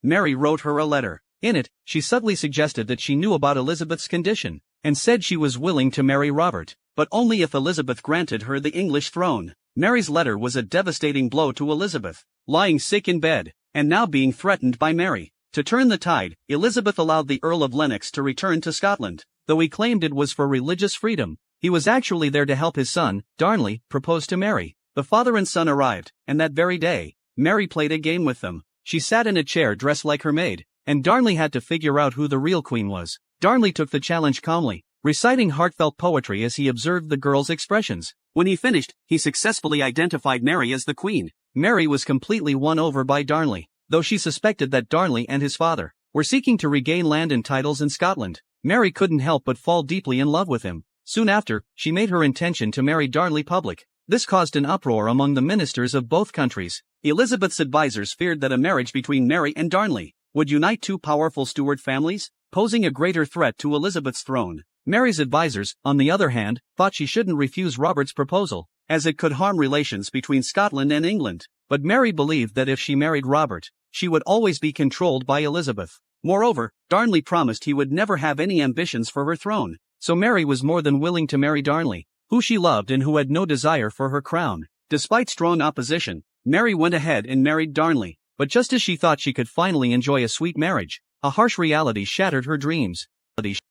Mary wrote her a letter. In it, she subtly suggested that she knew about Elizabeth's condition, and said she was willing to marry Robert, but only if Elizabeth granted her the English throne. Mary's letter was a devastating blow to Elizabeth, lying sick in bed, and now being threatened by Mary. To turn the tide, Elizabeth allowed the Earl of Lennox to return to Scotland. Though he claimed it was for religious freedom, he was actually there to help his son, Darnley, propose to Mary. The father and son arrived, and that very day, Mary played a game with them. She sat in a chair dressed like her maid, and Darnley had to figure out who the real queen was. Darnley took the challenge calmly, reciting heartfelt poetry as he observed the girl's expressions. When he finished, he successfully identified Mary as the queen. Mary was completely won over by Darnley, though she suspected that Darnley and his father were seeking to regain land and titles in Scotland. Mary couldn't help but fall deeply in love with him. Soon after, she made her intention to marry Darnley public. This caused an uproar among the ministers of both countries. Elizabeth's advisors feared that a marriage between Mary and Darnley would unite two powerful Stuart families, posing a greater threat to Elizabeth's throne. Mary's advisors, on the other hand, thought she shouldn't refuse Robert's proposal, as it could harm relations between Scotland and England. But Mary believed that if she married Robert, she would always be controlled by Elizabeth. Moreover, Darnley promised he would never have any ambitions for her throne, so Mary was more than willing to marry Darnley, who she loved and who had no desire for her crown. Despite strong opposition, Mary went ahead and married Darnley, but just as she thought she could finally enjoy a sweet marriage, a harsh reality shattered her dreams.